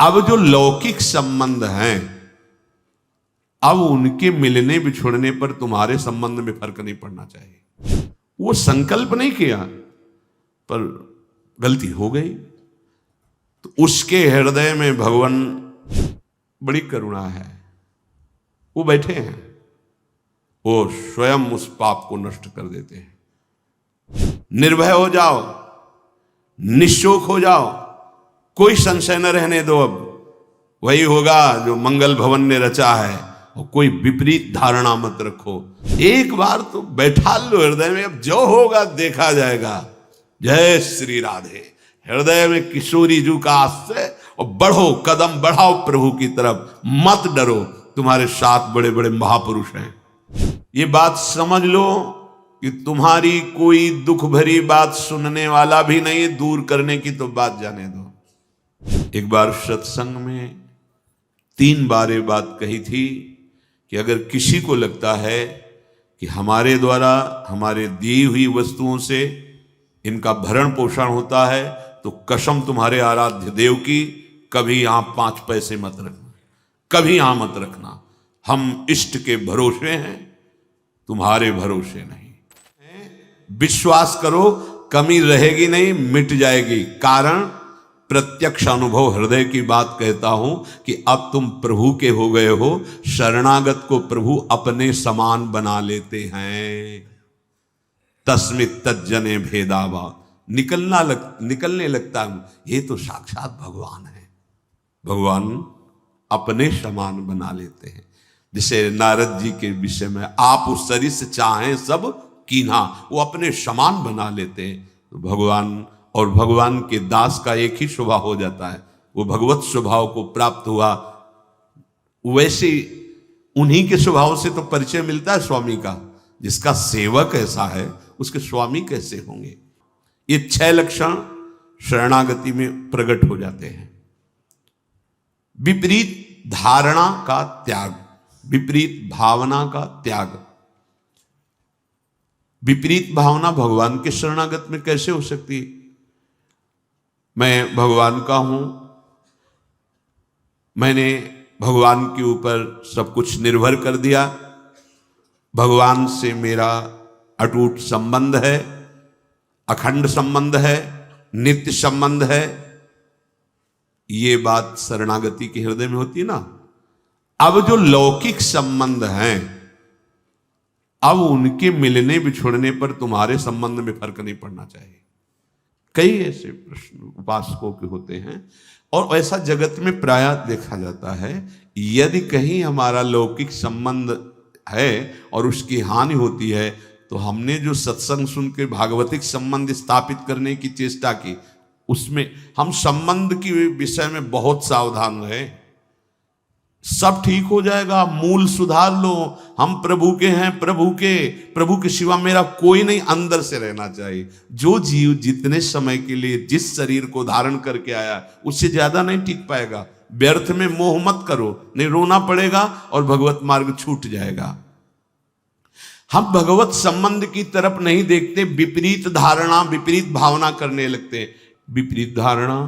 अब जो लौकिक संबंध हैं, अब उनके मिलने बिछुड़ने पर तुम्हारे संबंध में फर्क नहीं पड़ना चाहिए। वो संकल्प नहीं किया पर गलती हो गई, तो उसके हृदय में भगवान बड़ी करुणा है। वो बैठे हैं, वो स्वयं उस पाप को नष्ट कर देते हैं। निर्भय हो जाओ, निश्चोक हो जाओ, कोई संशय न रहने दो। अब वही होगा जो मंगल भवन ने रचा है, और कोई विपरीत धारणा मत रखो। एक बार तो बैठा लो हृदय में, अब जो होगा देखा जाएगा। जय श्री राधे। हृदय में किशोरी जू का आश्रय, और बढ़ो, कदम बढ़ाओ प्रभु की तरफ, मत डरो, तुम्हारे साथ बड़े बड़े महापुरुष हैं। ये बात समझ लो कि तुम्हारी कोई दुख भरी बात सुनने वाला भी नहीं, दूर करने की तो बात जाने दो। एक बार सत्संग में 3 बार ये बात कही थी कि अगर किसी को लगता है कि हमारे द्वारा हमारे दी हुई वस्तुओं से इनका भरण पोषण होता है, तो कसम तुम्हारे आराध्य देव की, कभी यहां 5 पैसे मत रखना, कभी यहां मत रखना। हम इष्ट के भरोसे हैं, तुम्हारे भरोसे नहीं। विश्वास करो, कमी रहेगी नहीं, मिट जाएगी। कारण प्रत्यक्ष अनुभव हृदय की बात कहता हूं कि अब तुम प्रभु के हो गए हो। शरणागत को प्रभु अपने समान बना लेते हैं। तस्मित तज्जने भेदावा, निकलने लगता हूं, ये तो साक्षात भगवान है। भगवान अपने समान बना लेते हैं। जैसे नारद जी के विषय में, आप उस शरीर से चाहें सब कीन्हा, वो अपने समान बना लेते हैं। तो भगवान और भगवान के दास का एक ही स्वभाव हो जाता है, वो भगवत स्वभाव को प्राप्त हुआ। वैसे उन्हीं के स्वभाव से तो परिचय मिलता है स्वामी का। जिसका सेवक ऐसा है, उसके स्वामी कैसे होंगे। ये 6 लक्षण शरणागति में प्रकट हो जाते हैं। विपरीत धारणा का त्याग, विपरीत भावना का त्याग। विपरीत भावना भगवान के शरणागत में कैसे हो सकती है। मैं भगवान का हूं, मैंने भगवान के ऊपर सब कुछ निर्भर कर दिया, भगवान से मेरा अटूट संबंध है, अखंड संबंध है, नित्य संबंध है। ये बात शरणागति के हृदय में होती है ना। अब जो लौकिक संबंध हैं, अब उनके मिलने बिछुड़ने पर तुम्हारे संबंध में फर्क नहीं पड़ना चाहिए। कई ऐसे प्रश्न उपासकों के होते हैं, और ऐसा जगत में प्रायः देखा जाता है। यदि कहीं हमारा लौकिक संबंध है और उसकी हानि होती है, तो हमने जो सत्संग सुन के भागवतिक संबंध स्थापित करने की चेष्टा की, उसमें हम संबंध के विषय में बहुत सावधान रहे। सब ठीक हो जाएगा, मूल सुधार लो। हम प्रभु के हैं, प्रभु के सिवा मेरा कोई नहीं, अंदर से रहना चाहिए। जो जीव जितने समय के लिए जिस शरीर को धारण करके आया, उससे ज्यादा नहीं टिक पाएगा। व्यर्थ में मोह मत करो, नहीं रोना पड़ेगा और भगवत मार्ग छूट जाएगा। हम भगवत संबंध की तरफ नहीं देखते, विपरीत धारणा, विपरीत भावना करने लगते। विपरीत धारणा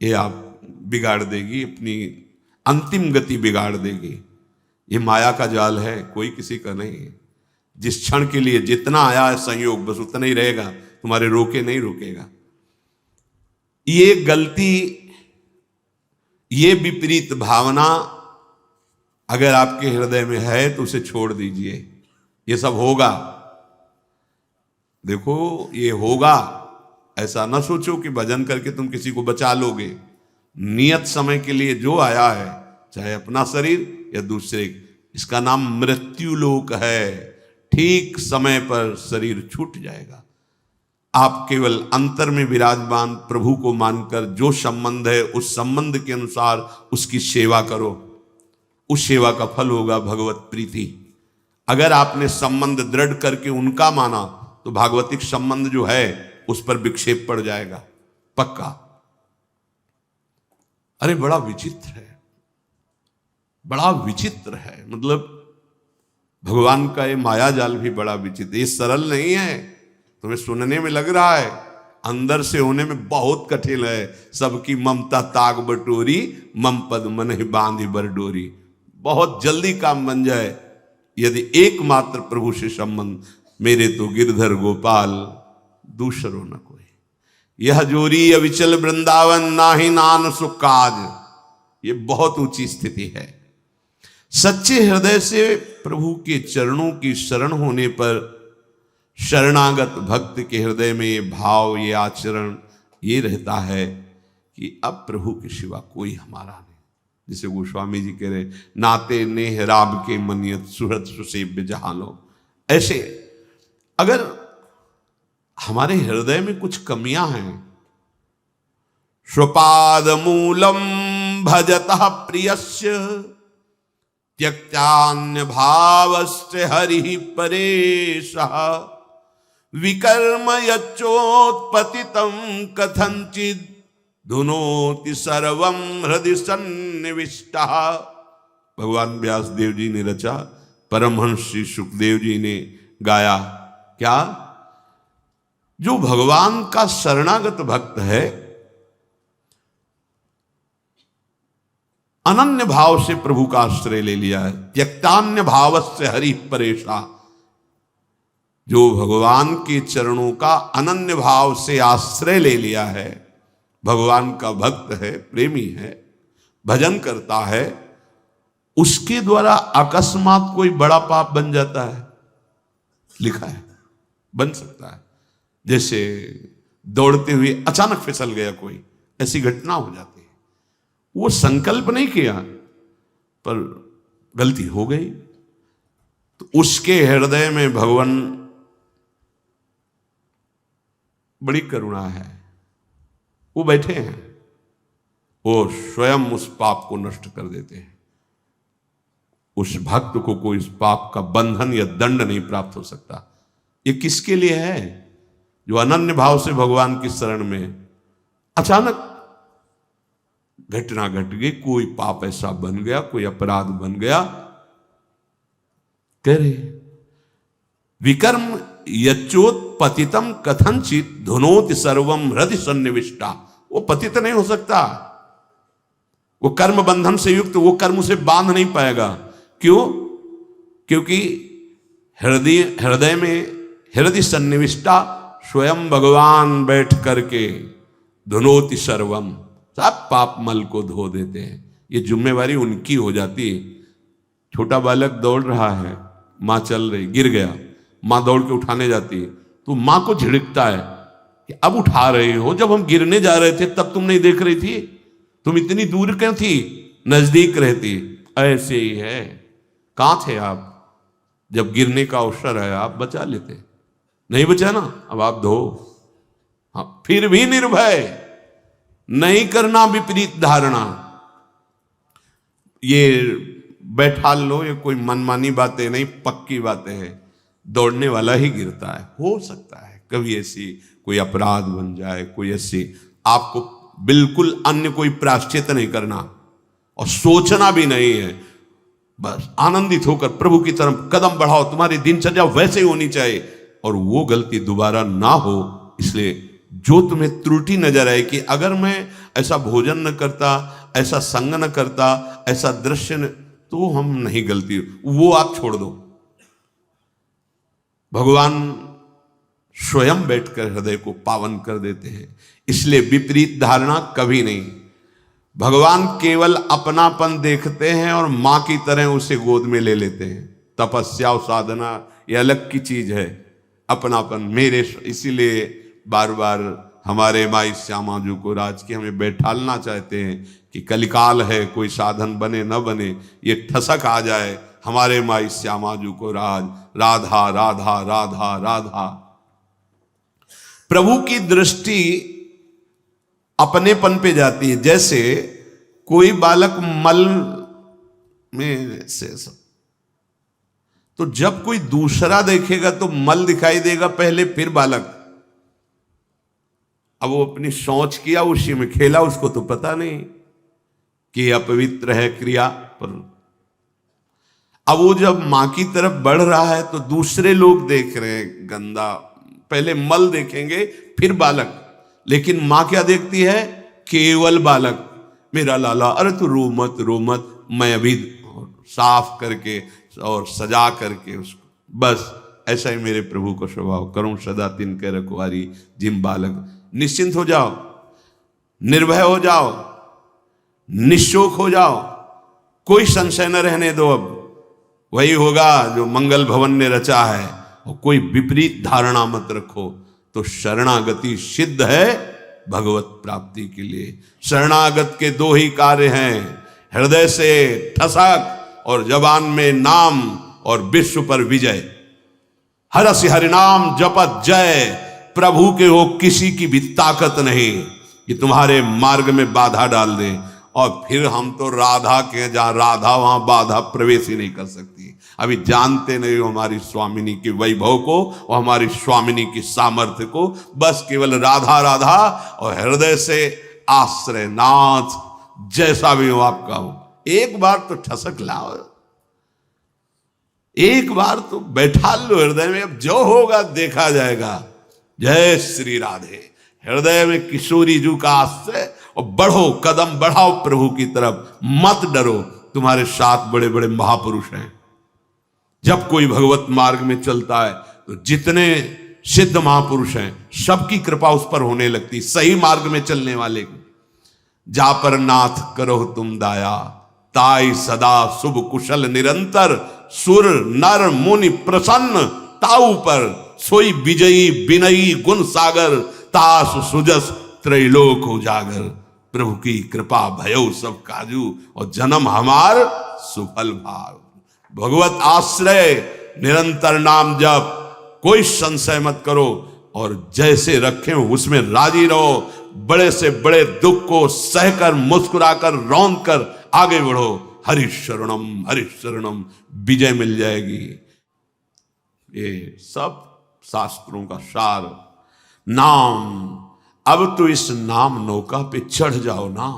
ये आप बिगाड़ देगी, अपनी अंतिम गति बिगाड़ देगी। ये माया का जाल है, कोई किसी का नहीं है। जिस क्षण के लिए जितना आया है संयोग, बस उतना ही रहेगा, तुम्हारे रोके नहीं रोकेगा। ये गलती, ये विपरीत भावना अगर आपके हृदय में है तो उसे छोड़ दीजिए। ये सब होगा, देखो ये होगा। ऐसा ना सोचो कि भजन करके तुम किसी को बचा लोगे। नियत समय के लिए जो आया है, चाहे अपना शरीर या दूसरे, इसका नाम मृत्यु लोक है। ठीक समय पर शरीर छूट जाएगा। आप केवल अंतर में विराजमान प्रभु को मानकर जो संबंध है, उस संबंध के अनुसार उसकी सेवा करो। उस सेवा का फल होगा भगवत प्रीति। अगर आपने संबंध दृढ़ करके उनका माना, तो भागवतिक संबंध जो है उस पर विक्षेप पड़ जाएगा, पक्का। अरे बड़ा विचित्र है, बड़ा विचित्र है। मतलब भगवान का ये माया जाल भी बड़ा विचित्र, ये सरल नहीं है। तुम्हें सुनने में लग रहा है, अंदर से होने में बहुत कठिन है। सबकी ममता ताग बटोरी, मम पद मन ही बांधी बरडोरी। बहुत जल्दी काम बन जाए यदि एकमात्र प्रभु से संबंध। मेरे तो गिरधर गोपाल दूसरो न कोई, यह जोरी अविचल वृंदावन, नाही नान सुख काज। ये बहुत ऊंची स्थिति है। सच्चे हृदय से प्रभु के चरणों की शरण होने पर शरणागत भक्त के हृदय में ये भाव, ये आचरण ये रहता है कि अब प्रभु के सिवा कोई हमारा नहीं। जिसे गोस्वामी जी कह रहे, नाते नेह राब के मनियत सुहृद सुसेव्य जहानो। ऐसे अगर हमारे हृदय में कुछ कमियां हैं, स्वपाद मूलम भजतः प्रियस्य त्यक्तान्य भावस्य हरि परेशः, विकर्म यच्चोत्पतितं कथंचित् धुनोति सर्वं हृदि सन्निविष्टः। भगवान व्यास देव जी ने रचा, परमहंस श्री सुखदेव जी ने गाया। क्या? जो भगवान का शरणागत भक्त है, अनन्य भाव से प्रभु का आश्रय ले लिया है, त्यक्तान्य भावस्य हरि परेशा। जो भगवान के चरणों का अनन्य भाव से आश्रय ले लिया है, भगवान का भक्त है, प्रेमी है, भजन करता है, उसके द्वारा अकस्मात कोई बड़ा पाप बन जाता है। लिखा है बन सकता है। जैसे दौड़ते हुए अचानक फिसल गया कोई, ऐसी घटना हो जाती है। वो संकल्प नहीं किया पर गलती हो गई, तो उसके हृदय में भगवान बड़ी करुणा है। वो बैठे हैं, वो स्वयं उस पाप को नष्ट कर देते हैं। उस भक्त को कोई उस पाप का बंधन या दंड नहीं प्राप्त हो सकता। ये किसके लिए है? जो अनन्य भाव से भगवान की शरण में अचानक घटना घट गई, कोई पाप ऐसा बन गया, कोई अपराध बन गया। कह रहे विकर्म यच्चोत्पतितम कथंचित धुनोति सर्वम हृदि सन्निविष्टा। वो पतित नहीं हो सकता, वो कर्म बंधन से युक्त, वो कर्म उसे बांध नहीं पाएगा। क्यों? क्योंकि हृदय में हृदय सन्निविष्टा स्वयं भगवान बैठ करके धुनोति सर्वम, सब पाप मल को धो देते हैं। ये जिम्मेवारी उनकी हो जाती है। छोटा बालक दौड़ रहा है, माँ चल रही, गिर गया, माँ दौड़ के उठाने जाती है, तो माँ को झिड़कता है कि अब उठा रहे हो, जब हम गिरने जा रहे थे तब तुम नहीं देख रही थी, तुम इतनी दूर क्यों थी, नजदीक रहती। ऐसे ही है, कहां थे आप जब गिरने का अवसर है, आप बचा लेते, नहीं बचा ना, अब आप धो। हाँ, फिर भी निर्भय नहीं करना विपरीत धारणा। ये बैठा लो, ये कोई मनमानी बातें नहीं, पक्की बातें हैं। दौड़ने वाला ही गिरता है। हो सकता है कभी ऐसी कोई अपराध बन जाए, कोई ऐसी, आपको बिल्कुल अन्य कोई प्रायश्चित नहीं करना और सोचना भी नहीं है। बस आनंदित होकर प्रभु की तरफ कदम बढ़ाओ, तुम्हारी दिनचर्या वैसे ही होनी चाहिए और वो गलती दोबारा ना हो। इसलिए जो तुम्हें त्रुटि नजर आए कि अगर मैं ऐसा भोजन न करता, ऐसा संग न करता, ऐसा दृश्य न, तो हम नहीं गलती, वो आप छोड़ दो। भगवान स्वयं बैठकर हृदय को पावन कर देते हैं। इसलिए विपरीत धारणा कभी नहीं। भगवान केवल अपनापन देखते हैं और मां की तरह उसे गोद में ले लेते हैं। तपस्या और साधना ये अलग की चीज है, अपनापन मेरे। इसीलिए बार बार हमारे माई श्यामा जी को राज के हमें बैठालना चाहते हैं कि कलिकाल है, कोई साधन बने न बने, ये ठसक आ जाए हमारे माई श्यामा जी को राज, राधा राधा राधा राधा। प्रभु की दृष्टि अपनेपन पे जाती है। जैसे कोई बालक मल में से तो जब कोई दूसरा देखेगा तो मल दिखाई देगा पहले, फिर बालक। अब वो अपनी सोच किया, उसी में खेला, उसको तो पता नहीं कि अपवित्र है क्रिया पर। अब वो जब मां की तरफ बढ़ रहा है तो दूसरे लोग देख रहे हैं गंदा, पहले मल देखेंगे फिर बालक। लेकिन मां क्या देखती है? केवल बालक, मेरा लाला, अरे तू रो मत रो मत, मैं अभी साफ करके और सजा करके उसको, बस ऐसा ही मेरे प्रभु को स्वभाव, करूं सदा तिनके रखवारी जिम बालक। निश्चिंत हो जाओ, निर्भय हो जाओ, निशोक हो जाओ, कोई संशय न रहने दो। अब वही होगा जो मंगल भवन ने रचा है, और कोई विपरीत धारणा मत रखो। तो शरणागति सिद्ध है भगवत प्राप्ति के लिए। शरणागत के दो ही कार्य हैं, हृदय से ठसक और जबान में नाम, और विश्व पर विजय। हरस हरिनाम जपत जय, प्रभु के हो किसी की भी ताकत नहीं कि तुम्हारे मार्ग में बाधा डाल दे। और फिर हम तो राधा के, जहां राधा वहां बाधा प्रवेश ही नहीं कर सकती। अभी जानते नहीं हो हमारी स्वामिनी के वैभव को और हमारी स्वामिनी की सामर्थ्य को। बस केवल राधा राधा, और हृदय से आश्रय नाथ, जैसा भी हो आपका हो, एक बार तो ठसक लाओ, एक बार तो बैठा लो हृदय में। अब जो होगा देखा जाएगा। जय श्री राधे। हृदय में किशोरी जू का आश्रय, और बढ़ो, कदम बढ़ाओ प्रभु की तरफ, मत डरो। तुम्हारे साथ बड़े बड़े महापुरुष हैं। जब कोई भगवत मार्ग में चलता है तो जितने सिद्ध महापुरुष हैं सबकी कृपा उस पर होने लगती, सही मार्ग में चलने वाले को। जा पर नाथ करो तुम दाया, ताई सदा शुभ कुशल निरंतर, सुर नर मुनि प्रसन्न ताऊ पर, सोई विजयी विनयी गुण सागर, तास सुजस त्रैलोक उजागर। प्रभु की कृपा भयो सब काजू, और जन्म हमार सुफल भाव। भगवत आश्रय, निरंतर नाम जप, कोई संशय मत करो, और जैसे रखे हो उसमें राजी रहो। बड़े से बड़े दुख को सहकर, मुस्कुराकर, रौंद कर आगे बढ़ो। हरि शरणम, विजय मिल जाएगी। ये सब शास्त्रों का सार। नाम, अब तो इस नाम नौका पे चढ़ जाओ ना,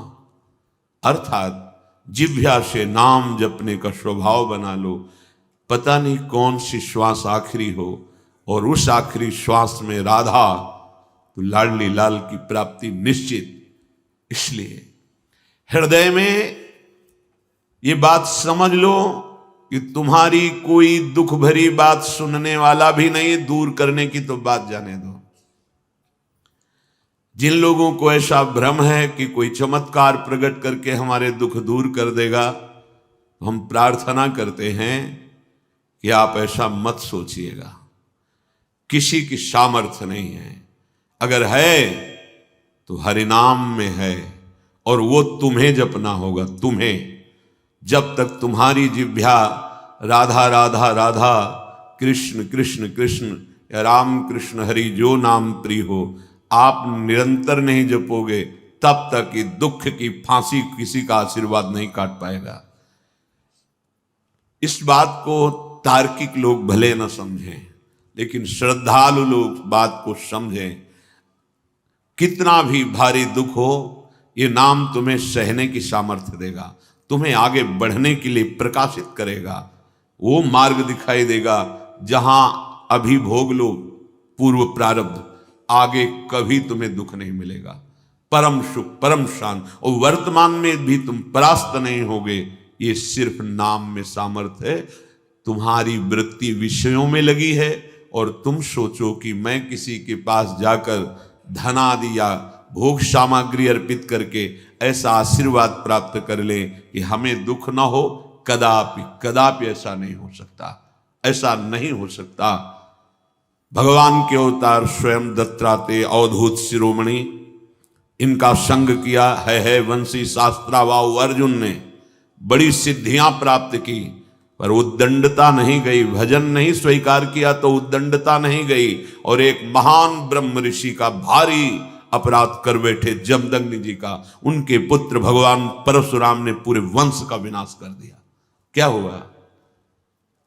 अर्थात जिह्वा से नाम जपने का स्वभाव बना लो। पता नहीं कौन सी श्वास आखिरी हो, और उस आखिरी श्वास में राधा, तो लाडली लाल की प्राप्ति निश्चित। इसलिए हृदय में ये बात समझ लो कि तुम्हारी कोई दुख भरी बात सुनने वाला भी नहीं, दूर करने की तो बात जाने दो। जिन लोगों को ऐसा भ्रम है कि कोई चमत्कार प्रकट करके हमारे दुख दूर कर देगा, हम प्रार्थना करते हैं कि आप ऐसा मत सोचिएगा। किसी की सामर्थ्य नहीं है, अगर है तो हरिनाम में है, और वो तुम्हें जपना होगा। तुम्हें, जब तक तुम्हारी जिह्वा राधा राधा राधा, कृष्ण कृष्ण कृष्ण, या राम कृष्ण हरि जो नाम प्रिय हो, आप निरंतर नहीं जपोगे, तब तक कि दुख की फांसी किसी का आशीर्वाद नहीं काट पाएगा। इस बात को तार्किक लोग भले न समझें, लेकिन श्रद्धालु लोग बात को समझें। कितना भी भारी दुख हो, ये नाम तुम्हें सहने की सामर्थ्य देगा, तुम्हें आगे बढ़ने के लिए प्रकाशित करेगा। वो मार्ग दिखाई देगा जहां अभी भोग लो पूर्व प्रारब्ध, आगे कभी तुम्हें दुख नहीं मिलेगा। परम सुख, परम शांत, और वर्तमान में भी तुम परास्त नहीं होगे। ये सिर्फ नाम में सामर्थ्य है। तुम्हारी वृत्ति विषयों में लगी है, और तुम सोचो कि मैं किसी के पास जाकर धन आदि या भोग सामग्री अर्पित करके ऐसा आशीर्वाद प्राप्त कर ले कि हमें दुख ना हो। कदापि कदापि ऐसा नहीं हो सकता, ऐसा नहीं हो सकता। भगवान के अवतार स्वयं दत्तात्रेय अवधूत शिरोमणि, इनका संग किया है वंशी शास्त्राबाहु अर्जुन ने, बड़ी सिद्धियां प्राप्त की, पर उद्दंडता नहीं गई। भजन नहीं स्वीकार किया तो उद्दंडता नहीं गई, और एक महान ब्रह्म ऋषि का भारी अपराध कर बैठे जमदग्नि जी का, उनके पुत्र भगवान परशुराम ने पूरे वंश का विनाश कर दिया। क्या हुआ?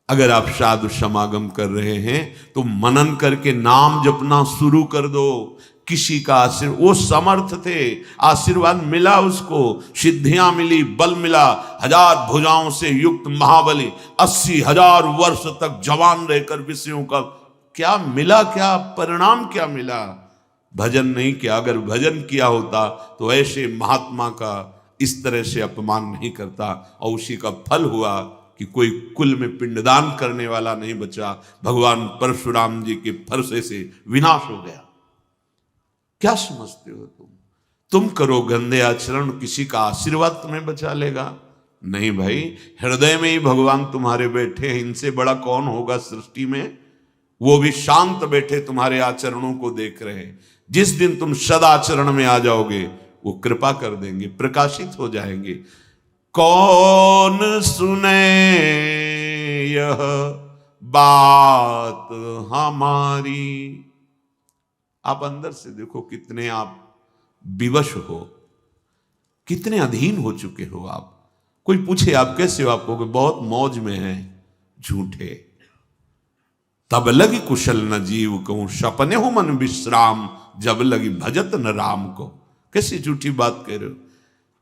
अगर आप साधु समागम कर रहे हैं तो मनन करके नाम जपना शुरू कर दो। किसी का आशीर्वाद, वो समर्थ थे, आशीर्वाद मिला उसको, सिद्धियां मिली, बल मिला। 1000 भुजाओं से युक्त महाबली 80,000 वर्ष तक जवान रहकर विषयों का क्या मिला, क्या परिणाम क्या मिला? भजन नहीं किया। अगर भजन किया होता तो ऐसे महात्मा का इस तरह से अपमान नहीं करता, और उसी का फल हुआ कि कोई कुल में पिंडदान करने वाला नहीं बचा। भगवान परशुराम जी के फरसे से विनाश हो गया। क्या समझते हो तुम करो गंदे आचरण, किसी का आशीर्वाद तुम्हें बचा लेगा? नहीं भाई, हृदय में ही भगवान तुम्हारे बैठे हैं, इनसे बड़ा कौन होगा सृष्टि में। वो भी शांत बैठे तुम्हारे आचरणों को देख रहे हैं। जिस दिन तुम सदाचरण में आ जाओगे वो कृपा कर देंगे, प्रकाशित हो जाएंगे। कौन सुने यह बात हमारी। आप अंदर से देखो कितने आप विवश हो, कितने अधीन हो चुके हो आप। कोई पूछे आप कैसे हो, आप कहोगे बहुत मौज में हैं। झूठे। तब लगी कुशल न जीव कहूं, सपने हो मन विश्राम, जब लगी भजत न राम को। कैसी झूठी बात कह रहे हो।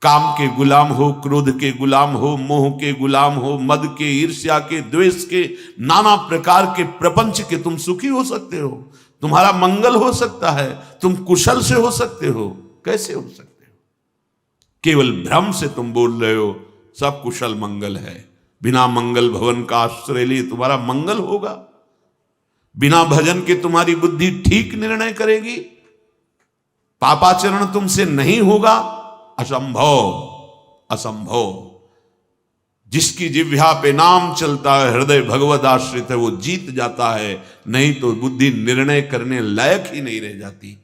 काम के गुलाम हो, क्रोध के गुलाम हो, मोह के गुलाम हो, मद के, ईर्ष्या के, द्वेष के, नाना प्रकार के प्रपंच के तुम सुखी हो सकते हो। तुम्हारा मंगल हो सकता है, तुम कुशल से हो सकते हो। कैसे हो सकते हो? केवल भ्रम से तुम बोल रहे हो सब कुशल मंगल है। बिना मंगल भवन का आश्रय लिए तुम्हारा मंगल होगा? बिना भजन के तुम्हारी बुद्धि ठीक निर्णय करेगी? पापाचरण तुमसे नहीं होगा? असंभव, असंभव। जिसकी जिह्वा पे नाम चलता है, हृदय भगवत आश्रित है, वो जीत जाता है। नहीं तो बुद्धि निर्णय करने लायक ही नहीं रह जाती।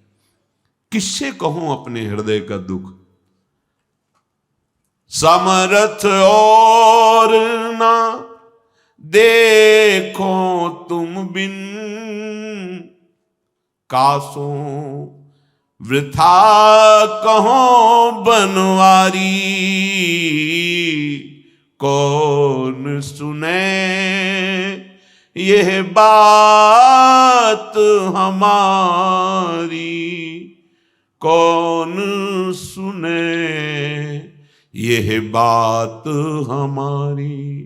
किससे कहूं अपने हृदय का दुख। समर्थ और ना देखो तुम बिन, कासो वृथा कहो बनवारी। कौन सुने यह बात हमारी। कौन सुने यह बात हमारी।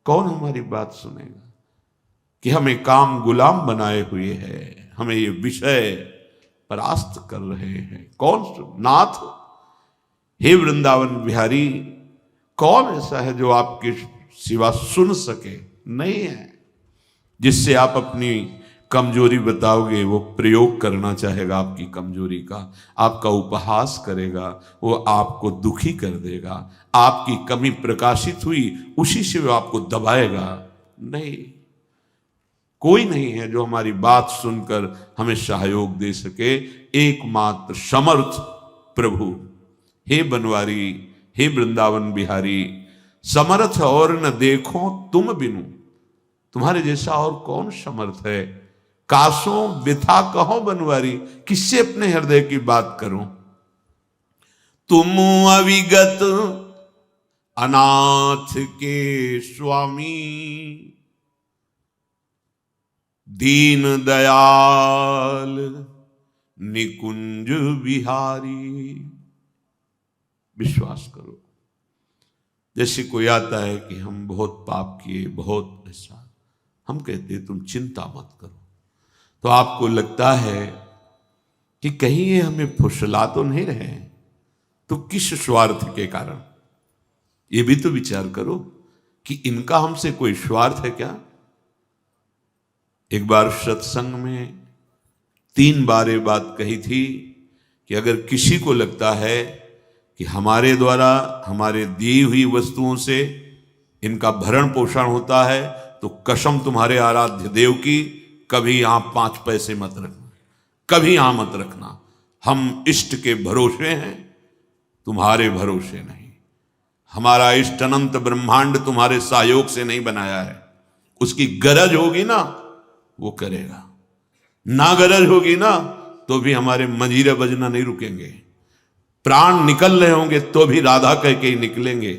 कौन हमारी बात सुनेगा कि हमें काम गुलाम बनाए हुए है, हमें ये विषय परास्त कर रहे हैं। कौन नाथ, हे वृंदावन बिहारी, कौन ऐसा है जो आपके सिवा सुन सके? नहीं है। जिससे आप अपनी कमजोरी बताओगे वो प्रयोग करना चाहेगा आपकी कमजोरी का, आपका उपहास करेगा, वो आपको दुखी कर देगा। आपकी कमी प्रकाशित हुई उसी से वो आपको दबाएगा। नहीं, कोई नहीं है जो हमारी बात सुनकर हमें सहयोग दे सके। एकमात्र समर्थ प्रभु। हे बनवारी, हे वृंदावन बिहारी, समर्थ और न देखो तुम बिनु। तुम्हारे जैसा और कौन समर्थ है। कासों बिथा कहो बनवारी, किससे अपने हृदय की बात करूं। तुम अविगत अनाथ के स्वामी, दीन दयाल निकुंज बिहारी। विश्वास करो, जैसे कोई आता है कि हम बहुत पाप किए, बहुत ऐसा, हम कहते तुम चिंता मत करो, तो आपको लगता है कि कहीं ये हमें फुसला तो नहीं रहे, तो किस स्वार्थ के कारण। ये भी तो विचार करो कि इनका हमसे कोई स्वार्थ है क्या। एक बार सत्संग में 3 बार ये बात कही थी कि अगर किसी को लगता है कि हमारे द्वारा हमारे दी हुई वस्तुओं से इनका भरण पोषण होता है, तो कसम तुम्हारे आराध्य देव की, कभी यहां 5 पैसे मत रखना, कभी यहां मत रखना। हम इष्ट के भरोसे हैं, तुम्हारे भरोसे नहीं। हमारा इष्ट अनंत ब्रह्मांड तुम्हारे सहयोग से नहीं बनाया है। उसकी गरज होगी ना वो करेगा, ना गरज होगी ना तो भी हमारे मंजीरे बजना नहीं रुकेंगे। प्राण निकल रहे होंगे तो भी राधा कह के ही निकलेंगे।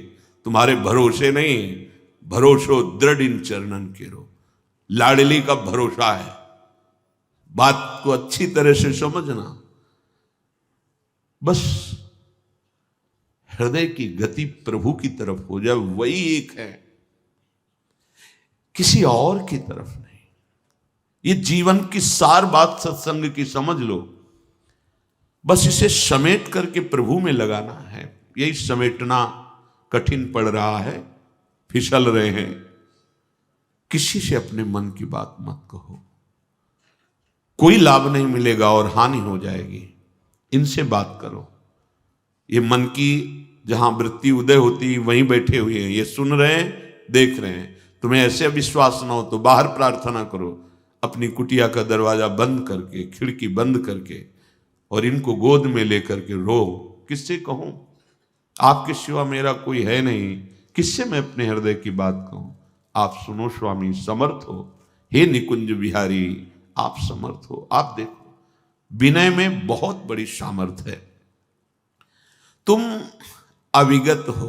तुम्हारे भरोसे नहीं, भरोसो दृढ़ इन चरणन केरो। लाडली का भरोसा है। बात को अच्छी तरह से समझना। बस हृदय की गति प्रभु की तरफ हो जाए, वही एक है, किसी और की तरफ नहीं। ये जीवन की सार बात सत्संग की समझ लो बस इसे समेट करके प्रभु में लगाना है। यही समेटना कठिन पड़ रहा है, फिसल रहे हैं। किसी से अपने मन की बात मत कहो, कोई लाभ नहीं मिलेगा और हानि हो जाएगी। इनसे बात करो। ये मन की जहां वृत्ति उदय होती वहीं बैठे हुए हैं, ये सुन रहे हैं, देख रहे हैं। तुम्हें ऐसे विश्वास ना हो तो बाहर प्रार्थना करो, अपनी कुटिया का दरवाजा बंद करके, खिड़की बंद करके, और इनको गोद में लेकर के रो। किससे कहूं? आपके सिवा मेरा कोई है नहीं, किससे मैं अपने हृदय की बात कहूं? आप सुनो स्वामी, समर्थ हो। हे निकुंज बिहारी, आप समर्थ हो। आप देखो, विनय में बहुत बड़ी सामर्थ्य है। तुम अविगत हो,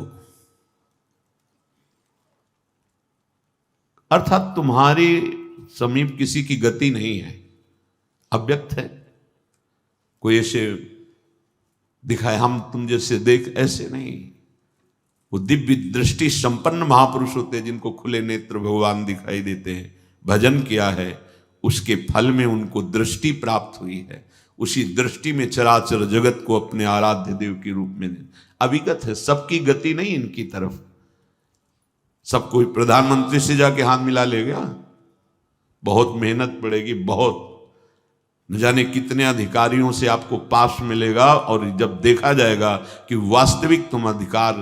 अर्थात तुम्हारे समीप किसी की गति नहीं है, अव्यक्त है। कोई ऐसे दिखाए हम तुम जैसे देख, ऐसे नहीं। वो दिव्य दृष्टि संपन्न महापुरुष होते हैं, जिनको खुले नेत्र भगवान दिखाई देते हैं। भजन किया है, उसके फल में उनको दृष्टि प्राप्त हुई है। उसी दृष्टि में चराचर जगत को अपने आराध्य देव के रूप में अविगत है। सबकी गति नहीं इनकी तरफ। सब कोई प्रधानमंत्री से जाके हाथ मिला लेगा? बहुत मेहनत पड़ेगी, बहुत न जाने कितने अधिकारियों से आपको पास मिलेगा। और जब देखा जाएगा कि वास्तविक तुम अधिकार,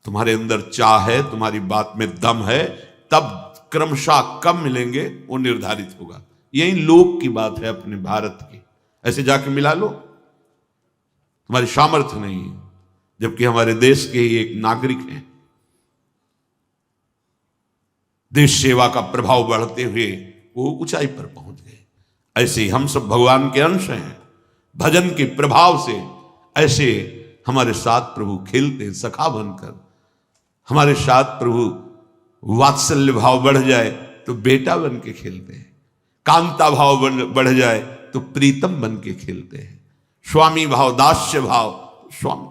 तुम्हारे अंदर चाह है, तुम्हारी बात में दम है, तब क्रमशः कब मिलेंगे वो निर्धारित होगा। यही लोक की बात है अपने भारत की। ऐसे जाके मिला लो, तुम्हारी सामर्थ्य नहीं है, जबकि हमारे देश के ही एक नागरिक हैं। देश सेवा का प्रभाव बढ़ते हुए वो ऊंचाई पर पहुंच गए। ऐसे ही हम सब भगवान के अंश हैं। भजन के प्रभाव से ऐसे हमारे साथ प्रभु खेलते हैं, सखा बनकर। हमारे साथ प्रभु वात्सल्य भाव बढ़ जाए तो बेटा बन के खेलते हैं, कांता भाव बढ़ जाए तो प्रीतम बन के खेलते हैं, स्वामी भाव, दास्य भाव, स्वामी।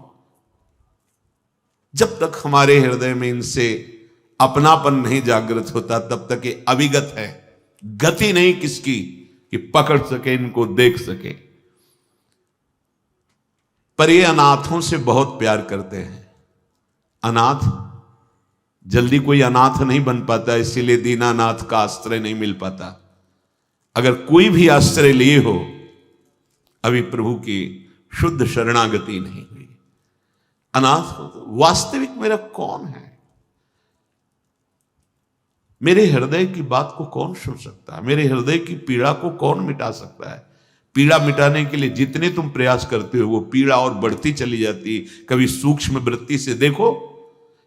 जब तक हमारे हृदय में इनसे अपनापन नहीं जागृत होता तब तक ये अविगत है। गति नहीं किसकी कि पकड़ सके, इनको देख सके। पर ये अनाथों से बहुत प्यार करते हैं। अनाथ जल्दी कोई अनाथ नहीं बन पाता, इसीलिए दीनानाथ का आश्रय नहीं मिल पाता। अगर कोई भी आश्रय लिए हो, अभी प्रभु की शुद्ध शरणागति नहीं हुई, अनाथ हो तो वास्तविक मेरा कौन है? मेरे हृदय की बात को कौन सुन सकता है? मेरे हृदय की पीड़ा को कौन मिटा सकता है? पीड़ा मिटाने के लिए जितने तुम प्रयास करते हो, वो पीड़ा और बढ़ती चली जाती। कभी सूक्ष्म वृत्ति से देखो,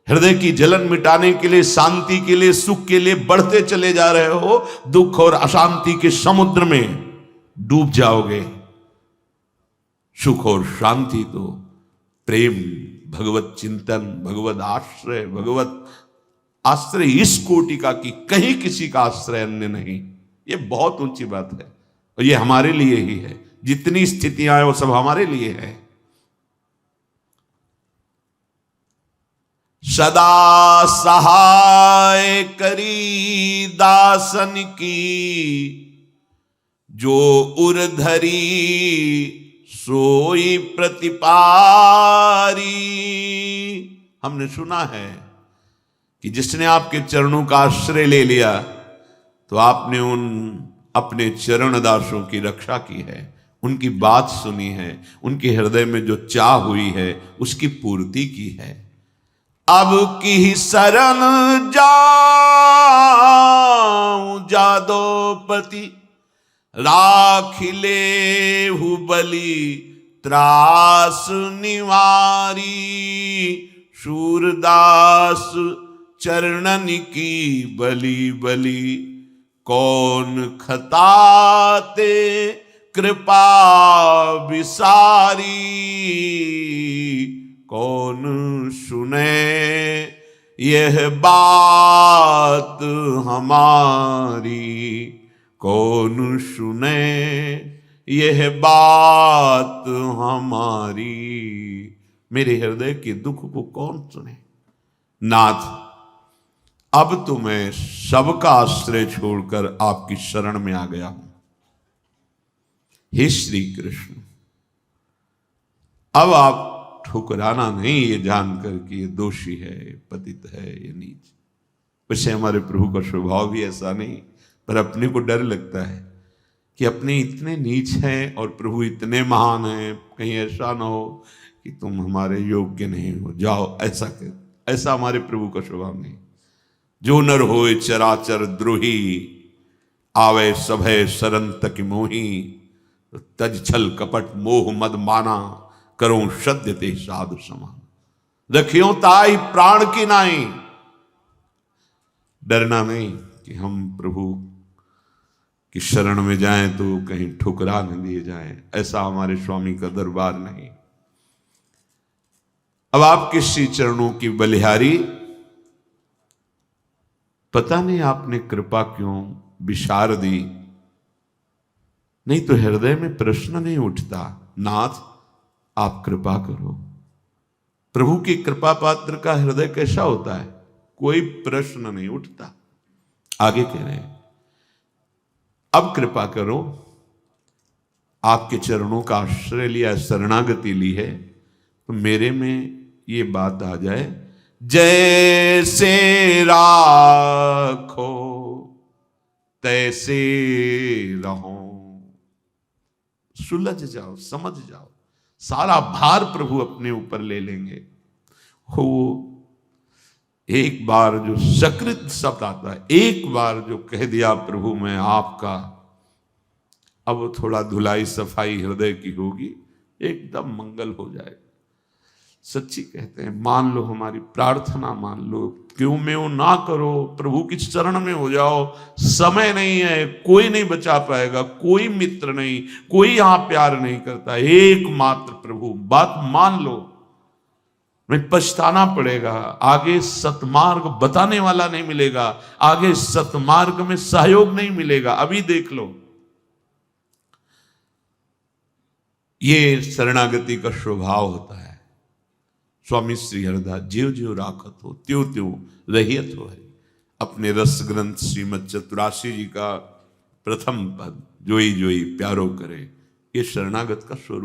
हृदय की जलन मिटाने के लिए, शांति के लिए, सुख के लिए बढ़ते चले जा रहे हो, दुख और अशांति के समुद्र में डूब जाओगे। सुख और शांति तो प्रेम, भगवत चिंतन, भगवत आश्रय, भगवत आश्रय इस कोटि का कि कहीं किसी का आश्रय अन्य नहीं। ये बहुत ऊंची बात है और ये हमारे लिए ही है। जितनी स्थितियां हैं वो सब हमारे लिए है। सदा सहाय करी दासन की, जो उर्धरी सोई प्रतिपारी। हमने सुना है कि जिसने आपके चरणों का आश्रय ले लिया तो आपने उन अपने चरण दासों की रक्षा की है, उनकी बात सुनी है, उनके हृदय में जो चाह हुई है उसकी पूर्ति की है। अब की शरण जाऊं जादोपति, राख ले बलि त्रास निवारी। सूरदास चरणन की बलि बलि, कौन खताते कृपा विसारी। कौन सुने यह बात हमारी, कौन सुने यह बात हमारी। मेरे हृदय के दुख को कौन सुने? नाथ, अब तो मैं सबका आश्रय छोड़कर आपकी शरण में आ गया हूं। हे श्री कृष्ण, अब आप ठुकराना नहीं, ये जानकर कि ये दोषी है, पतित है, ये नीच। वैसे हमारे प्रभु का स्वभाव भी ऐसा नहीं, पर अपने को डर लगता है कि अपने इतने नीच हैं और प्रभु इतने महान हैं, कहीं ऐसा ना हो कि तुम हमारे योग्य नहीं हो, जाओ ऐसा कर। ऐसा हमारे प्रभु का स्वभाव नहीं। जो नर होए चराचर द्रोही, आवे सभय सरन तक मोही, तज छल कपट मोह मद माना, करो सद्य ते साधु समान। रखियो ताई प्राण की नाई। डरना नहीं कि हम प्रभु की शरण में जाएं तो कहीं ठुकरा न दिए जाएं, ऐसा हमारे स्वामी का दरबार नहीं। अब आपके श्री चरणों की बलिहारी, पता नहीं आपने कृपा क्यों विशार दी, नहीं तो हृदय में प्रश्न नहीं उठता, नाथ आप कृपा करो। प्रभु की कृपा पात्र का हृदय कैसा होता है? कोई प्रश्न नहीं उठता। आगे कह रहे हैं, अब कृपा करो, आपके चरणों का आश्रय लिया, शरणागति ली है, तो मेरे में ये बात आ जाए, जैसे राखो तैसे रहो। सुलझ जाओ, समझ जाओ, सारा भार प्रभु अपने ऊपर ले लेंगे। हो एक बार जो सकृत शब्द आता है, एक बार जो कह दिया प्रभु मैं आपका, अब थोड़ा धुलाई सफाई हृदय की होगी, एकदम मंगल हो जाएगा। सच्ची कहते हैं, मान लो हमारी प्रार्थना, मान लो, क्यों में वो ना करो, प्रभु की चरण में हो जाओ। समय नहीं है, कोई नहीं बचा पाएगा, कोई मित्र नहीं, कोई यहां प्यार नहीं करता, एकमात्र प्रभु। बात मान लो, नहीं पछताना पड़ेगा, आगे सतमार्ग बताने वाला नहीं मिलेगा, आगे सतमार्ग में सहयोग नहीं मिलेगा। अभी देख लो, ये शरणागति का स्वभाव होता है। स्वामी श्री हरिदास, ज्यों ज्यों राखत हो त्यों त्यों रहियत हो हरि। अपने रस ग्रंथ श्रीमद चतुरासी जी का प्रथम पद, जोई जोई प्यारो करे, ये शरणागत का स्वरूप।